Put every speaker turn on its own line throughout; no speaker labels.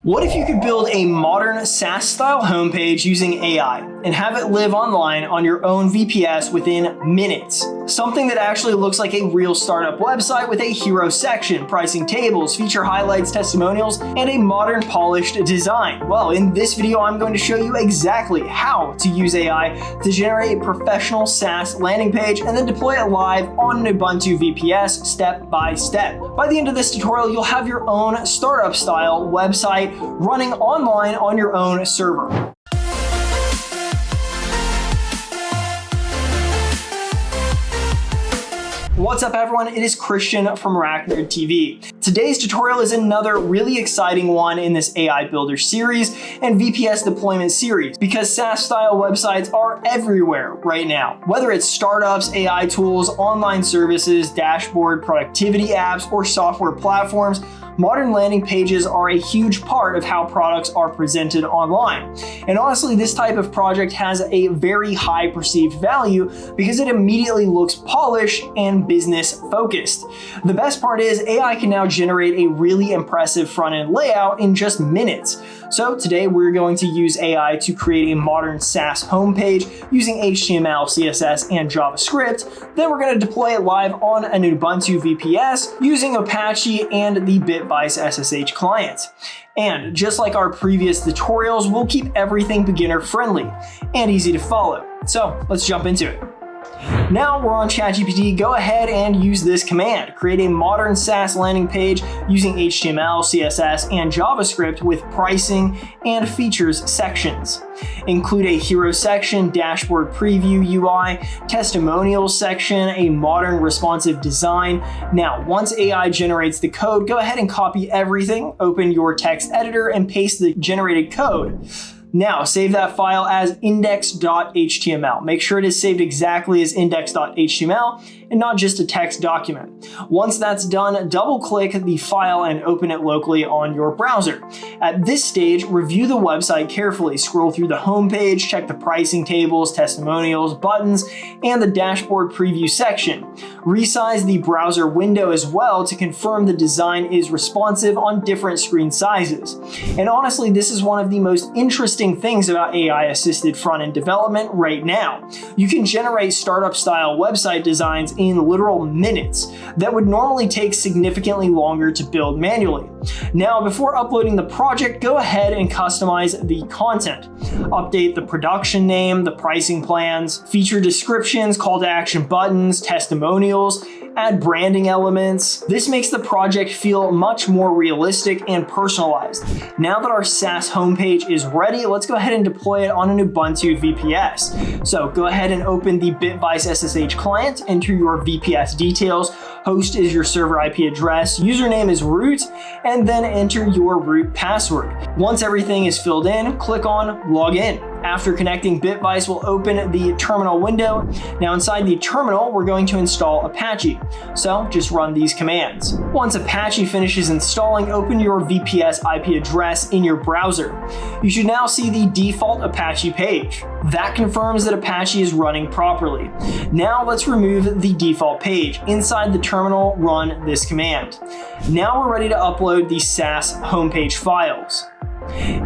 What if you could build a modern SaaS-style homepage using AI and have it live online on your own VPS within minutes? Something that actually looks like a real startup website with a hero section, pricing tables, feature highlights, testimonials, and a modern polished design. Well, in this video, I'm going to show you exactly how to use AI to generate a professional SaaS landing page and then deploy it live on an Ubuntu VPS step by step. By the end of this tutorial, you'll have your own startup-style website running online on your own server. What's up everyone, it is Christian from RackNerd TV. Today's tutorial is another really exciting one in this AI Builder series and VPS deployment series because SaaS-style websites are everywhere right now. Whether it's startups, AI tools, online services, dashboard, productivity apps, or software platforms, modern landing pages are a huge part of how products are presented online. And honestly, this type of project has a very high perceived value because it immediately looks polished and business focused. The best part is AI can now generate a really impressive front-end layout in just minutes. So today we're going to use AI to create a modern SaaS homepage using HTML, CSS, and JavaScript. Then we're going to deploy it live on an Ubuntu VPS using Apache and the Bitvice SSH client. And just like our previous tutorials, we'll keep everything beginner friendly and easy to follow. So let's jump into it. Now we're on ChatGPT, go ahead and use this command. Create a modern SaaS landing page using HTML, CSS, and JavaScript with pricing and features sections. Include a hero section, dashboard preview UI, testimonials section, a modern responsive design. Now, once AI generates the code, go ahead and copy everything, open your text editor, and paste the generated code. Now, save that file as index.html. Make sure it is saved exactly as index.html and not just a text document. Once that's done, double-click the file and open it locally on your browser. At this stage, review the website carefully. Scroll through the homepage, check the pricing tables, testimonials, buttons, and the dashboard preview section. Resize the browser window as well to confirm the design is responsive on different screen sizes. And honestly, this is one of the most interesting things about AI-assisted front-end development right now. You can generate startup-style website designs in literal minutes that would normally take significantly longer to build manually. Now, before uploading the project, go ahead and customize the content. Update the production name, the pricing plans, feature descriptions, call to action buttons, testimonials, add branding elements. This makes the project feel much more realistic and personalized. Now that our SaaS homepage is ready, let's go ahead and deploy it on an Ubuntu VPS. So go ahead and open the Bitvice SSH client, enter your VPS details, host is your server IP address, username is root, and then enter your root password. Once everything is filled in, click on log in. After connecting, Bitvice will open the terminal window. Now inside the terminal, we're going to install Apache. So just run these commands. Once Apache finishes installing, open your VPS IP address in your browser. You should now see the default Apache page. That confirms that Apache is running properly. Now let's remove the default page. Inside the terminal, run this command. Now we're ready to upload the SaaS homepage files.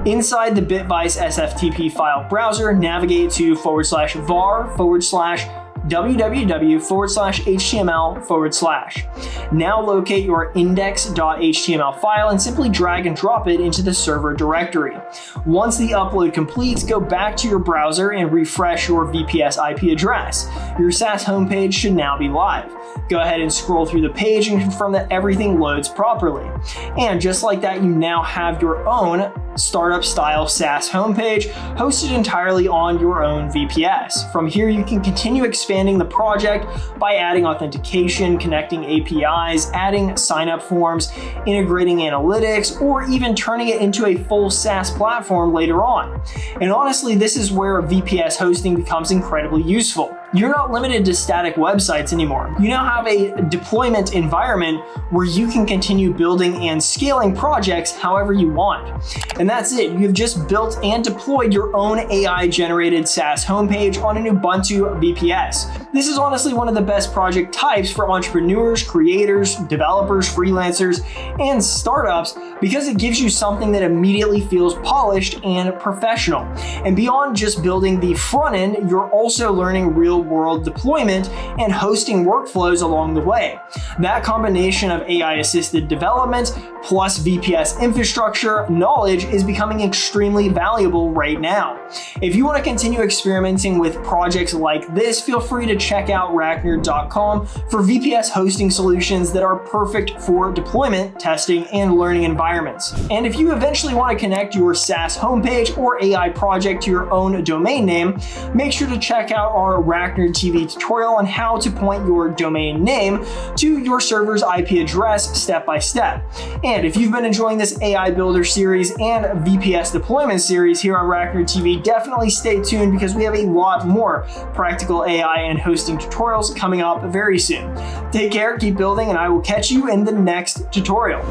Inside the Bitvice SFTP file browser, navigate to /var/www/html/. Now locate your index.html file and simply drag and drop it into the server directory. Once the upload completes, go back to your browser and refresh your VPS IP address. Your SaaS homepage should now be live. Go ahead and scroll through the page and confirm that everything loads properly. And just like that, you now have your own startup-style SaaS homepage hosted entirely on your own VPS. From here, you can continue expanding the project by adding authentication, connecting APIs, adding sign-up forms, integrating analytics, or even turning it into a full SaaS platform later on. And honestly, this is where VPS hosting becomes incredibly useful. You're not limited to static websites anymore. You now have a deployment environment where you can continue building and scaling projects however you want. And that's it. You've just built and deployed your own AI-generated SaaS homepage on an Ubuntu VPS. This is honestly one of the best project types for entrepreneurs, creators, developers, freelancers, and startups because it gives you something that immediately feels polished and professional. And beyond just building the front end, you're also learning real-world deployment and hosting workflows along the way. That combination of AI-assisted development plus VPS infrastructure knowledge is becoming extremely valuable right now. If you want to continue experimenting with projects like this, feel free to check out RackNerd.com for VPS hosting solutions that are perfect for deployment, testing, and learning environments. And if you eventually want to connect your SaaS homepage or AI project to your own domain name, make sure to check out our RackNerd TV tutorial on how to point your domain name to your server's IP address step by step. And if you've been enjoying this AI Builder series and VPS deployment series here on RackNerd TV, definitely stay tuned because we have a lot more practical AI and hosting tutorials coming up very soon. Take care, keep building, and I will catch you in the next tutorial.